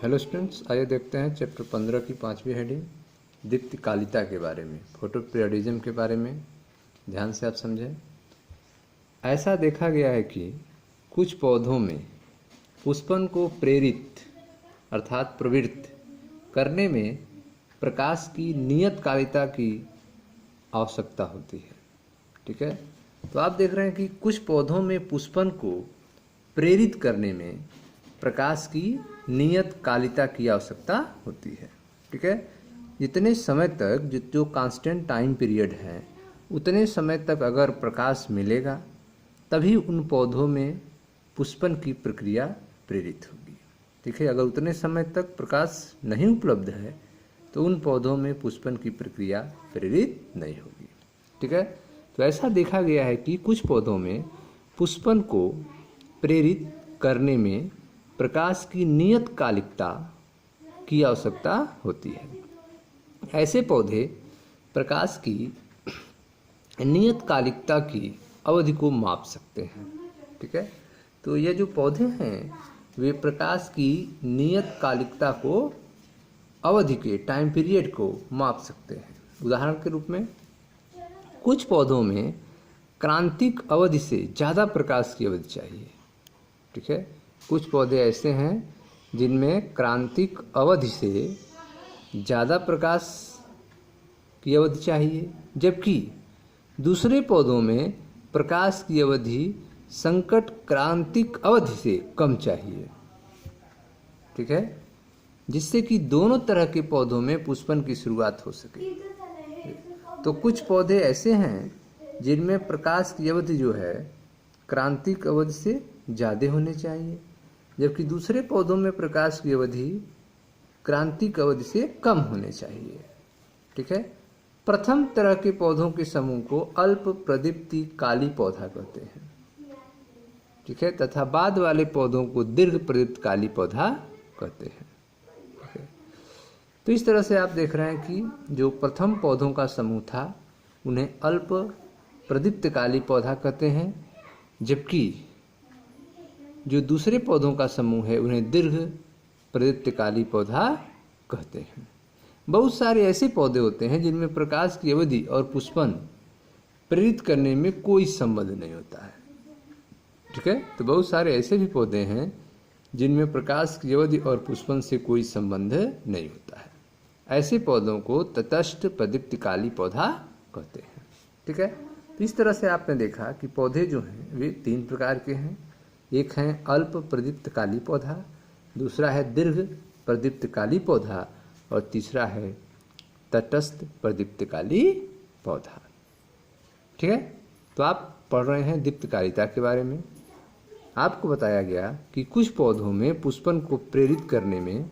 Hello students, आइए देखते हैं चैप्टर 15 की 5वीं हेडिंग दीप्तिकालिता के बारे में, फोटो पीरियडिज्म के बारे में। ध्यान से आप समझें। ऐसा देखा गया है कि कुछ पौधों में पुष्पन को प्रेरित अर्थात प्रवृत्त करने में प्रकाश की नियतकालिता की आवश्यकता होती है। ठीक है, तो आप देख रहे हैं कि कुछ पौधों में पुष्पन को प्रेरित करने में प्रकाश की नियत कालिता की आवश्यकता होती है। ठीक है, जितने समय तक जो कांस्टेंट टाइम पीरियड है उतने समय तक अगर प्रकाश मिलेगा तभी उन पौधों में पुष्पन की प्रक्रिया प्रेरित होगी। ठीक है, अगर उतने समय तक प्रकाश नहीं उपलब्ध है तो उन पौधों में पुष्पन की प्रक्रिया प्रेरित नहीं होगी। ठीक है, तो ऐसा देखा गया है कि कुछ पौधों में पुष्पन को प्रेरित करने में प्रकाश की नियत कालिकता की आवश्यकता होती है। ऐसे पौधे प्रकाश की नियत कालिकता की अवधि को माप सकते हैं। ठीक है, तो ये जो पौधे हैं वे प्रकाश की नियत कालिकता को अवधि के टाइम पीरियड को माप सकते हैं। उदाहरण के रूप में कुछ पौधों में क्रांतिक अवधि से ज़्यादा प्रकाश की अवधि चाहिए। ठीक है, कुछ पौधे ऐसे हैं जिनमें क्रांतिक अवधि से ज़्यादा प्रकाश की अवधि चाहिए, जबकि दूसरे पौधों में प्रकाश की अवधि संकट क्रांतिक अवधि से कम चाहिए। ठीक है, जिससे कि दोनों तरह के पौधों में पुष्पन की शुरुआत हो सके। तो कुछ पौधे ऐसे हैं जिनमें प्रकाश की अवधि जो है क्रांतिक अवधि से ज़्यादा होनी चाहिए, जबकि दूसरे पौधों में प्रकाश की अवधि क्रांतिक अवधि से कम होने चाहिए। ठीक है, प्रथम तरह के पौधों के समूह को अल्प प्रदीप्ति काली पौधा कहते हैं। ठीक है, तथा बाद वाले पौधों को दीर्घ प्रदीप्त काली पौधा कहते हैं। ठीक है, तो इस तरह से आप देख रहे हैं कि जो प्रथम पौधों का समूह था उन्हें अल्प प्रदीप्त काली पौधा कहते हैं, जबकि जो दूसरे पौधों का समूह है उन्हें दीर्घ प्रदीप्त काली पौधा कहते हैं। बहुत सारे ऐसे पौधे होते हैं जिनमें प्रकाश की अवधि और पुष्पन प्रेरित करने में कोई संबंध नहीं होता है। ठीक है, तो बहुत सारे ऐसे भी पौधे हैं जिनमें प्रकाश की अवधि और पुष्पन से कोई संबंध नहीं होता है। ऐसे पौधों को तटस्थ प्रदीप्त काली पौधा कहते हैं। ठीक है, तो इस तरह से आपने देखा कि पौधे जो हैं वे तीन प्रकार के हैं। एक है अल्प प्रदीप्त काली पौधा, दूसरा है दीर्घ प्रदीप्त काली पौधा और तीसरा है तटस्थ प्रदीप्त काली पौधा। ठीक है, तो आप पढ़ रहे हैं दीप्तिकालिता के बारे में। आपको बताया गया कि कुछ पौधों में पुष्पन को प्रेरित करने में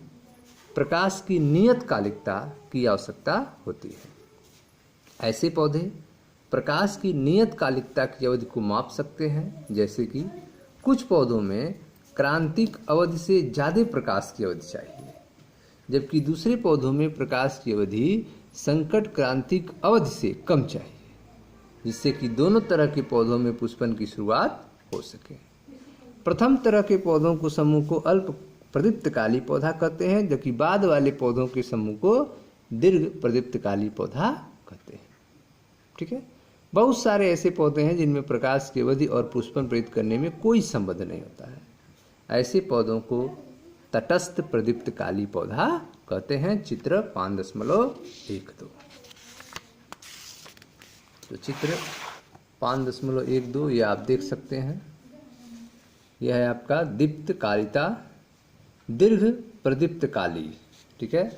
प्रकाश की नियत कालिकता की आवश्यकता होती है। ऐसे पौधे प्रकाश की नियत कालिकता की अवधि को माप सकते हैं, जैसे कि कुछ पौधों में क्रांतिक अवधि से ज़्यादा प्रकाश की अवधि चाहिए, जबकि दूसरे पौधों में प्रकाश की अवधि संकट क्रांतिक अवधि से कम चाहिए, जिससे कि दोनों तरह के पौधों में पुष्पन की शुरुआत हो सके। प्रथम तरह के पौधों को समूह को अल्प प्रदीप्त काली पौधा कहते हैं, जबकि बाद वाले पौधों के समूह को दीर्घ प्रदीप्त काली पौधा कहते हैं। ठीक है, बहुत सारे ऐसे पौधे हैं जिनमें प्रकाश की अवधि और पुष्पन प्रेरित करने में कोई संबंध नहीं होता है। ऐसे पौधों को तटस्थ प्रदीप्त काली पौधा कहते हैं। चित्र 5.12। तो चित्र 5.12 ये आप देख सकते हैं। यह है आपका दीप्तिकालिता दीर्घ प्रदीप्त काली। ठीक है,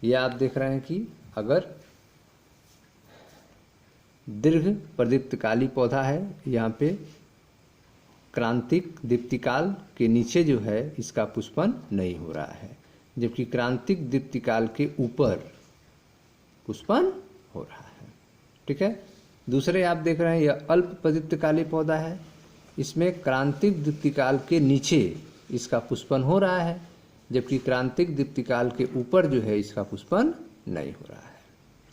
यह आप देख रहे हैं कि अगर दीर्घ प्रदीप्त काली पौधा है, यहाँ पे क्रांतिक दीप्तिकाल के नीचे जो है इसका पुष्पन नहीं हो रहा है, जबकि क्रांतिक दीप्तिकाल के ऊपर पुष्पन हो रहा है। ठीक है, दूसरे आप देख रहे हैं यह अल्प प्रदीप्त काली पौधा है, इसमें क्रांतिक दीप्तिकाल के नीचे इसका पुष्पन हो रहा है, जबकि क्रांतिक दीप्तिकाल के ऊपर जो है इसका पुष्पन नहीं हो रहा है।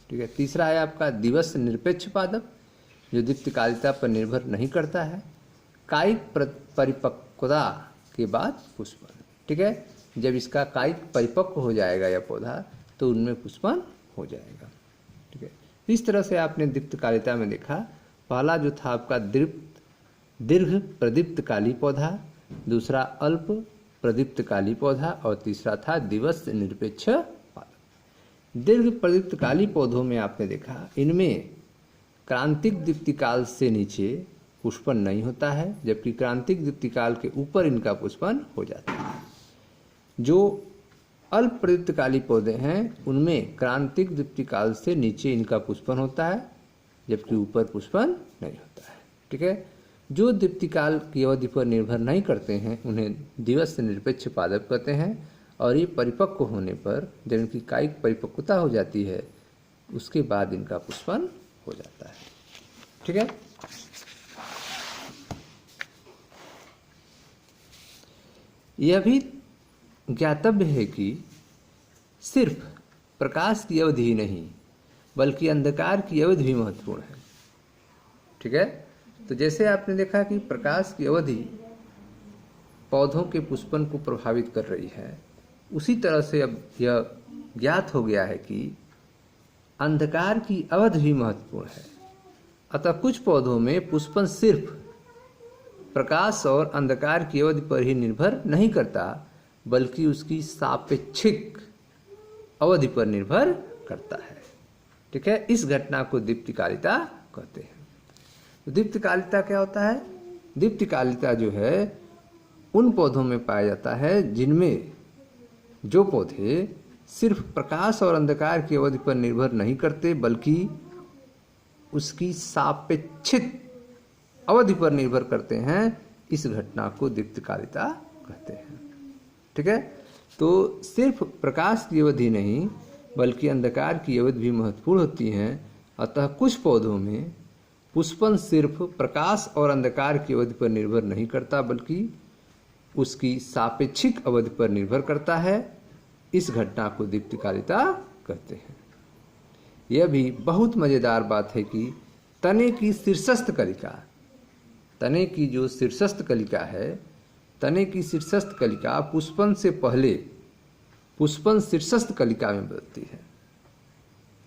ठीक है, तीसरा है आपका दिवस निरपेक्ष पादप, जो दीप्तिकालिता पर निर्भर नहीं करता है, कायिक परिपक्वता के बाद पुष्पन। ठीक है, जब इसका कायिक परिपक्व हो जाएगा या पौधा तो उनमें पुष्पन हो जाएगा। ठीक है, इस तरह से आपने दीप्तकालिता में देखा, पहला जो था आपका दीर्घ प्रदीप्तकाली पौधा, दूसरा अल्प प्रदीप्तकाली पौधा और तीसरा था दिवस निरपेक्ष पादप। दीर्घ प्रदीप्तकाली पौधों में आपने देखा इनमें क्रांतिक दीप्तिकाल से नीचे पुष्पन नहीं होता है, जबकि क्रांतिक दीप्तिकाल के ऊपर इनका पुष्पन हो जाता है। जो अल्प प्रदीप्तकाली पौधे हैं उनमें क्रांतिक दीप्तिकाल से नीचे इनका पुष्पन होता है, जबकि ऊपर पुष्पन नहीं होता है। ठीक है, जो दीप्तिकाल की अवधि पर निर्भर नहीं करते हैं उन्हें दिवस निरपेक्ष पादप कहते हैं, और ये परिपक्व होने पर जब इनकी कायिक परिपक्वता हो जाती है उसके बाद इनका पुष्पन हो जाता है। ठीक है, यह भी ज्ञातव्य है कि सिर्फ प्रकाश की अवधि ही नहीं बल्कि अंधकार की अवधि भी महत्वपूर्ण है। ठीक है, तो जैसे आपने देखा कि प्रकाश की अवधि पौधों के पुष्पन को प्रभावित कर रही है, उसी तरह से अब यह ज्ञात हो गया है कि अंधकार की अवधि भी महत्वपूर्ण है। अतः कुछ पौधों में पुष्पन सिर्फ प्रकाश और अंधकार की अवधि पर ही निर्भर नहीं करता बल्कि उसकी सापेक्षिक अवधि पर निर्भर करता है। ठीक है, इस घटना को दीप्तिकालिता कहते हैं। तो दीप्तिकालिता क्या होता है? दीप्तिकालिता जो है उन पौधों में पाया जाता है जिनमें जो पौधे सिर्फ प्रकाश और अंधकार की अवधि पर निर्भर नहीं करते बल्कि उसकी सापेक्षिक अवधि पर निर्भर करते हैं, इस घटना को दीप्तिकालिता कहते हैं। ठीक है, तो सिर्फ प्रकाश की अवधि नहीं बल्कि अंधकार की अवधि भी महत्वपूर्ण होती हैं। अतः कुछ पौधों में पुष्पन सिर्फ प्रकाश और अंधकार की अवधि पर निर्भर नहीं करता बल्कि उसकी सापेक्षिक अवधि पर निर्भर करता है, इस घटना को दीप्तिकालिता कहते हैं। यह भी बहुत मजेदार बात है कि तने की शीर्षस्थ कलिका, तने की जो शीर्षस्थ कलिका है, तने की शीर्षस्थ कलिका पुष्पन से पहले पुष्पन शीर्षस्थ कलिका में बदलती है।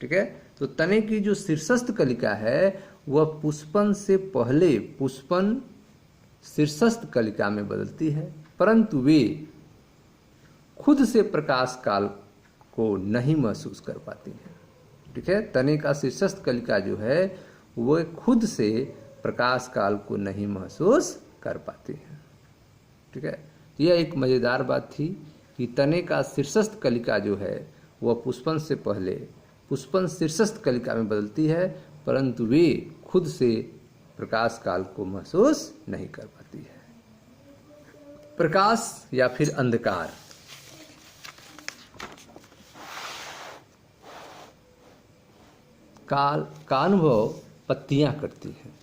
ठीक है, तो तने की जो शीर्षस्थ कलिका है वह पुष्पन से पहले पुष्पन शीर्षस्थ कलिका में बदलती है, परंतु वे खुद से प्रकाश काल को नहीं महसूस कर पाती हैं। ठीक है, तने का शीर्षस्थ कलिका जो है वह खुद से प्रकाश काल को नहीं महसूस कर पाती है। ठीक है, यह एक मजेदार बात थी कि तने का शीर्षस्थ कलिका जो है वह पुष्पन से पहले पुष्पन शीर्षस्थ कलिका में बदलती है, परंतु वे खुद से प्रकाश काल को महसूस नहीं कर पाती है। प्रकाश या फिर अंधकार, काल का अनुभव पत्तियां करती हैं।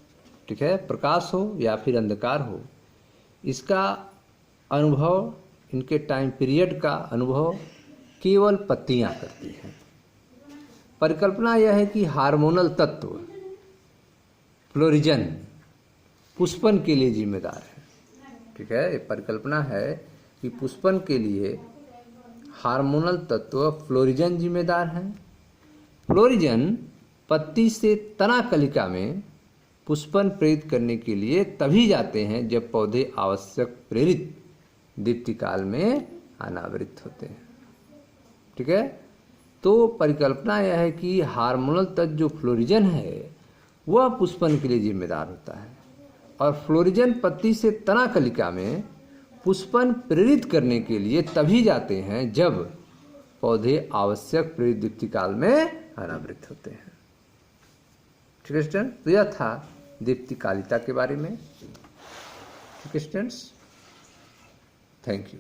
ठीक है, प्रकाश हो या फिर अंधकार हो, इसका अनुभव, इनके टाइम पीरियड का अनुभव केवल पत्तियां करती हैं। परिकल्पना यह है कि हार्मोनल तत्व फ्लोरिजन पुष्पन के लिए जिम्मेदार है। ठीक है, ये परिकल्पना है कि पुष्पन के लिए हार्मोनल तत्व फ्लोरिजन जिम्मेदार हैं। फ्लोरिजन पत्ती से तना कलिका में पुष्पन प्रेरित करने के लिए तभी जाते हैं जब पौधे आवश्यक प्रेरित दीप्तिकाल में अनावृत होते हैं। ठीक है, तो परिकल्पना यह है कि हार्मोनल तत्व जो फ्लोरिजन है वह पुष्पन के लिए जिम्मेदार होता है और फ्लोरिजन पत्ती से तना कलिका में पुष्पन प्रेरित करने के लिए तभी जाते हैं जब पौधे आवश्यक प्रेरित दीप्तिकाल में अनावृत होते हैं। ठीक है स्टूडेंट, तो यह था दीप्तिकालिता के बारे में। ठीक है स्टूडेंट्स, थैंक यू।